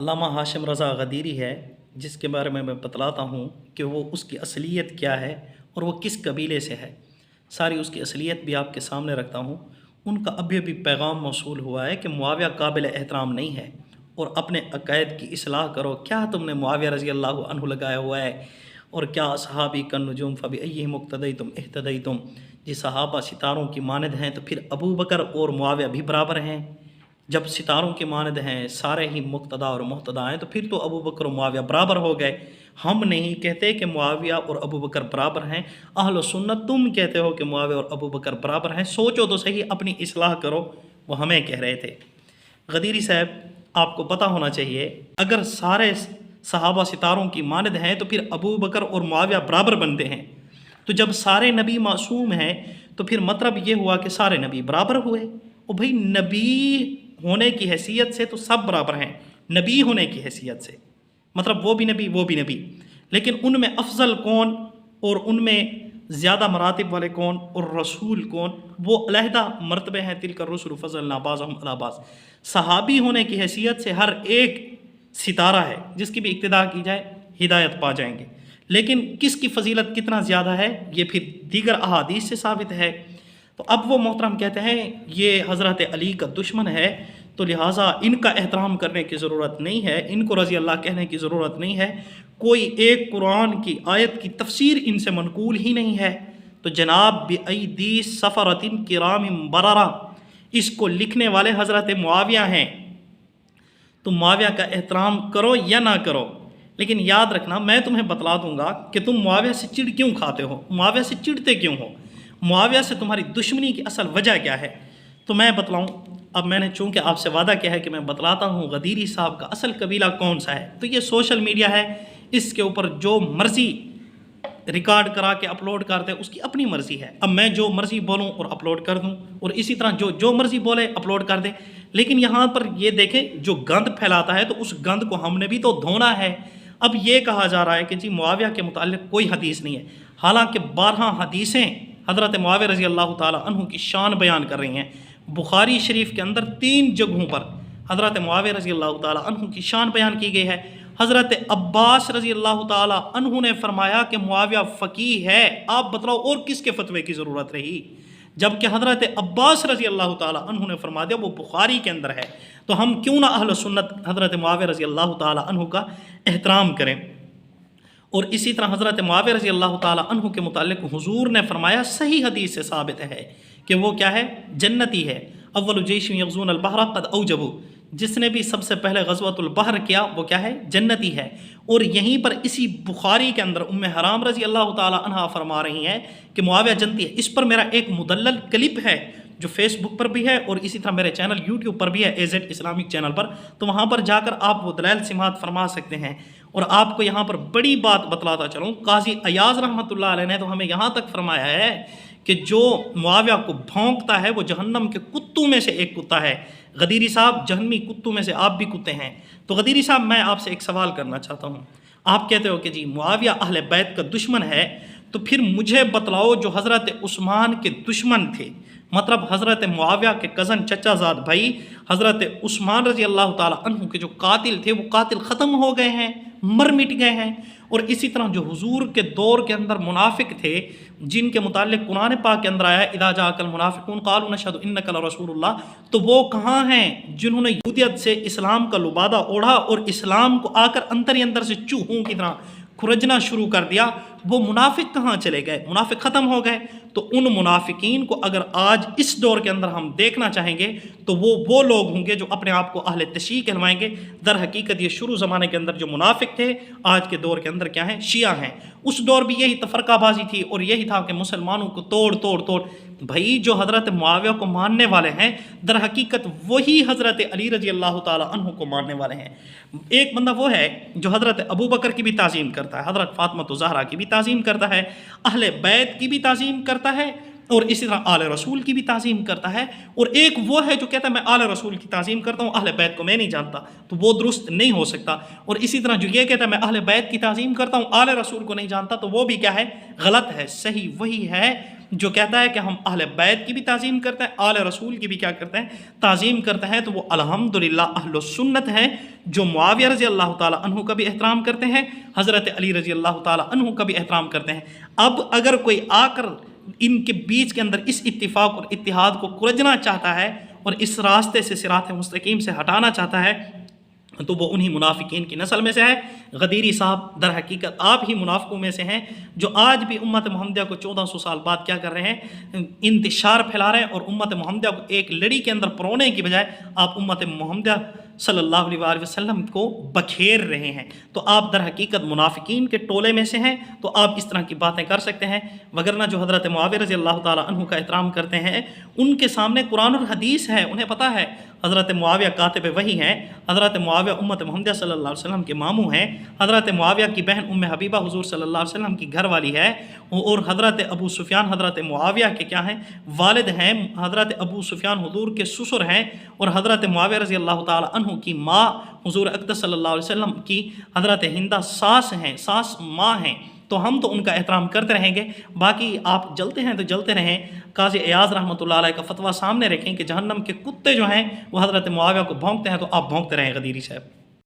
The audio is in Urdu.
علامہ ہاشم رضا غدیری ہے، جس کے بارے میں بتلاتا ہوں کہ وہ اس کی اصلیت کیا ہے اور وہ کس قبیلے سے ہے۔ ساری اس کی اصلیت بھی آپ کے سامنے رکھتا ہوں۔ ان کا ابھی ابھی پیغام موصول ہوا ہے کہ معاویہ قابل احترام نہیں ہے اور اپنے عقائد کی اصلاح کرو۔ کیا تم نے معاویہ رضی اللہ عنہ لگایا ہوا ہے؟ اور کیا صحابی کالنجوم فبأیہم اقتدیتم اہتدیتم، جی صحابہ ستاروں کی مانند ہیں تو پھر ابو بکر اور معاویہ بھی برابر ہیں۔ جب ستاروں کی مانند ہیں، سارے ہی مقتدا اور محتدا ہیں، تو پھر تو ابو بکر و معاویہ برابر ہو گئے۔ ہم نہیں کہتے کہ معاویہ اور ابو بکر برابر ہیں، اہل سنت تم کہتے ہو کہ معاویہ اور ابو بکر برابر ہیں۔ سوچو تو صحیح، اپنی اصلاح کرو۔ وہ ہمیں کہہ رہے تھے۔ غدیری صاحب، آپ کو پتہ ہونا چاہیے، اگر سارے صحابہ ستاروں کی مانند ہیں تو پھر ابو بکر اور معاویہ برابر بنتے ہیں۔ تو جب سارے نبی معصوم ہیں تو پھر مطلب یہ ہوا کہ سارے نبی برابر ہوئے۔ اور بھائی، نبی ہونے کی حیثیت سے تو سب برابر ہیں، نبی ہونے کی حیثیت سے مطلب وہ بھی نبی وہ بھی نبی، لیکن ان میں افضل کون اور ان میں زیادہ مراتب والے کون اور رسول کون، وہ علیحدہ مرتبے ہیں۔ تلک الرسل فضلنا بعضهم علی بعض۔ صحابی ہونے کی حیثیت سے ہر ایک ستارہ ہے، جس کی بھی اقتداء کی جائے ہدایت پا جائیں گے، لیکن کس کی فضیلت کتنا زیادہ ہے یہ پھر دیگر احادیث سے ثابت ہے۔ تو اب وہ محترم کہتے ہیں یہ حضرت علی کا دشمن ہے، تو لہٰذا ان کا احترام کرنے کی ضرورت نہیں ہے، ان کو رضی اللہ کہنے کی ضرورت نہیں ہے، کوئی ایک قرآن کی آیت کی تفسیر ان سے منقول ہی نہیں ہے۔ تو جناب بِأَيْدِي سَفَرَةٍ كِرَامٍ بَرَرَةٍ، اس کو لکھنے والے حضرت معاویہ ہیں۔ تو معاویہ کا احترام کرو یا نہ کرو، لیکن یاد رکھنا، میں تمہیں بتلا دوں گا کہ تم معاویہ سے چڑ کیوں کھاتے ہو، معاویہ سے چڑتے کیوں ہو، معاویہ سے تمہاری دشمنی کی اصل وجہ کیا ہے۔ تو میں بتلاؤں، اب میں نے چونکہ آپ سے وعدہ کیا ہے کہ میں بتلاتا ہوں غدیری صاحب کا اصل قبیلہ کون سا ہے۔ تو یہ سوشل میڈیا ہے، اس کے اوپر جو مرضی ریکارڈ کرا کے اپلوڈ کرتے اس کی اپنی مرضی ہے۔ اب میں جو مرضی بولوں اور اپلوڈ کر دوں، اور اسی طرح جو مرضی بولے اپلوڈ کر دے، لیکن یہاں پر یہ دیکھیں جو گند پھیلاتا ہے تو اس گند کو ہم نے بھی تو دھونا ہے۔ اب یہ کہا جا رہا ہے کہ جی معاویہ کے متعلق کوئی حدیث نہیں ہے، حالانکہ 12 حدیثیں حضرت معاویہ رضی اللہ تعالیٰ عنہ کی شان بیان کر رہی ہیں۔ بخاری شریف کے اندر 3 جگہوں پر حضرت معاویہ رضی اللہ تعالیٰ عنہ کی شان بیان کی گئی ہے۔ حضرت عباس رضی اللہ تعالیٰ عنہ نے فرمایا کہ معاویہ فقیہ ہے، آپ بتلاؤ اور کس کے فتوے کی ضرورت رہی، جبکہ حضرت عباس رضی اللہ تعالیٰ عنہ نے فرما دیا، وہ بخاری کے اندر ہے۔ تو ہم کیوں نہ اہل سنت حضرت معاویہ رضی اللہ تعالیٰ عنہ کا احترام کریں۔ اور اسی طرح حضرت معاویہ رضی اللہ تعالیٰ عنہ کے متعلق حضور نے فرمایا، صحیح حدیث سے ثابت ہے کہ وہ کیا ہے، جنتی ہے۔ اول جیش یغزون البحر قد اوجبوا، جس نے بھی سب سے پہلے غزوۃ البحر کیا وہ کیا ہے، جنتی ہے۔ اور یہیں پر اسی بخاری کے اندر ام حرام رضی اللہ تعالیٰ عنہا فرما رہی ہیں کہ معاویہ جنتی ہے۔ اس پر میرا ایک مدلل کلپ ہے جو فیس بک پر بھی ہے اور اسی طرح میرے چینل یوٹیوب پر بھی ہے، AZ اسلامک چینل پر، تو وہاں پر جا کر آپ وہ دلائل سماعت فرما سکتے ہیں۔ اور آپ کو یہاں پر بڑی بات بتلاتا چلوں، قاضی ایاز رحمۃ اللہ علیہ نے تو ہمیں یہاں تک فرمایا ہے کہ جو معاویہ کو بھونکتا ہے وہ جہنم کے کتوں میں سے ایک کتا ہے۔ غدیری صاحب، جہنمی کتوں میں سے آپ بھی کتے ہیں۔ تو غدیری صاحب، میں آپ سے ایک سوال کرنا چاہتا ہوں۔ آپ کہتے ہو کہ جی معاویہ اہل بیت کا دشمن ہے، تو پھر مجھے بتلاؤ جو حضرت عثمان کے دشمن تھے، مطلب حضرت معاویہ کے کزن چچا زاد بھائی حضرت عثمان رضی اللہ تعالیٰ عنہ کے جو قاتل تھے، وہ قاتل ختم ہو گئے ہیں، مر مٹ گئے ہیں۔ اور اسی طرح جو حضور کے دور کے اندر منافق تھے، جن کے متعلق قرآن پاک کے اندر آیا اذا جاءک المنافقون قالوا نشهد انک لرسول اللہ، تو وہ کہاں ہیں جنہوں نے یہودیت سے اسلام کا لبادہ اوڑھا اور اسلام کو آ کر اندر ہی اندر سے چوہوں کی طرح کھرجنا شروع کر دیا؟ وہ منافق کہاں چلے گئے؟ منافق ختم ہو گئے۔ تو ان منافقین کو اگر آج اس دور کے اندر ہم دیکھنا چاہیں گے تو وہ لوگ ہوں گے جو اپنے آپ کو اہل تشیع کہلوائیں گے۔ در حقیقت یہ شروع زمانے کے اندر جو منافق تھے، آج کے دور کے اندر کیا ہیں، شیعہ ہیں۔ اس دور بھی یہی تفرقہ بازی تھی اور یہی تھا کہ مسلمانوں کو توڑ بھائی جو حضرت معاویہ کو ماننے والے ہیں، در حقیقت وہی حضرت علی رضی اللہ تعالیٰ عنہ کو ماننے والے ہیں۔ ایک بندہ وہ ہے جو حضرت ابو بکر کی بھی تعظیم کرتا ہے، حضرت فاطمہ الزہرا کی بھی تعظیم کرتا ہے، اہل بیت کی بھی تعظیم کرتا ہے، اور اسی طرح آل رسول کی بھی تعظیم کرتا ہے، اور ایک وہ ہے جو کہتا ہے میں آل رسول کی تعظیم کرتا ہوں، اہل بیت کو میں نہیں جانتا، تو وہ درست نہیں ہو سکتا۔ اور اسی طرح جو یہ کہتا ہے میں اہل بیت کی تعظیم کرتا ہوں، آل رسول کو نہیں جانتا، تو وہ بھی کیا ہے؟ غلط ہے۔ صحیح وہی ہے جو کہتا ہے کہ ہم اہل بیت کی بھی تعظیم کرتے ہیں، آل رسول کی بھی کیا کرتے ہیں؟ تعظیم کرتے ہیں، تو وہ الحمدللہ اہل السنت ہیں، جو معاویہ رضی اللہ تعالیٰ عنہ کا بھی احترام کرتے ہیں، حضرت علی رضی اللہ تعالیٰ عنہ کا بھی احترام کرتے ہیں۔ اب اگر کوئی آ کر ان کے بیچ کے اندر اس اتفاق اور اتحاد کو کھرجنا چاہتا ہے اور اس راستے سے صراط مستقیم سے ہٹانا چاہتا ہے، تو وہ انہی منافقین کی نسل میں سے ہے۔ غدیری صاحب در حقیقت آپ ہی منافقوں میں سے ہیں، جو آج بھی امت محمدیہ کو 1400 سال بعد کیا کر رہے ہیں؟ انتشار پھیلا رہے ہیں، اور امت محمدیہ کو ایک لڑی کے اندر پرونے کی بجائے آپ امت محمدیہ صلی اللہ علیہ وآلہ وسلم کو بکھیر رہے ہیں۔ تو آپ در حقیقت منافقین کے ٹولے میں سے ہیں، تو آپ اس طرح کی باتیں کر سکتے ہیں، وگرنہ جو حضرت معاویہ رضی اللہ تعالیٰ عنہ کا احترام کرتے ہیں، ان کے سامنے قرآن اور حدیث ہے، انہیں پتہ ہے حضرت معاویہ کاتب وحی ہیں، حضرت معاویہ امت محمدیہ صلی اللہ علیہ وسلم کے ماموں ہیں، حضرت معاویہ کی بہن ام حبیبہ حضور صلی اللہ علیہ وسلم کی گھر والی ہے، اور حضرت ابو سفیان حضرت معاویہ کے کیا ہیں؟ والد ہیں۔ حضرت ابو سفیان حضور کے سسر ہیں، اور حضرت معاویہ رضی اللہ تعالیٰ عنہ کی ماں حضور اقدس صلی اللہ علیہ وسلم کی حضرت ہندہ ساس ہیں، ساس ماں ہیں، تو ہم تو ان کا احترام کرتے رہیں گے۔ باقی آپ جلتے ہیں تو جلتے رہیں۔ قاضی ایاز رحمۃ اللہ علیہ کا فتویٰ سامنے رکھیں کہ جہنم کے کتے جو ہیں وہ حضرت معاویہ کو بھونکتے ہیں، تو آپ بھونکتے رہیں غدیری صاحب۔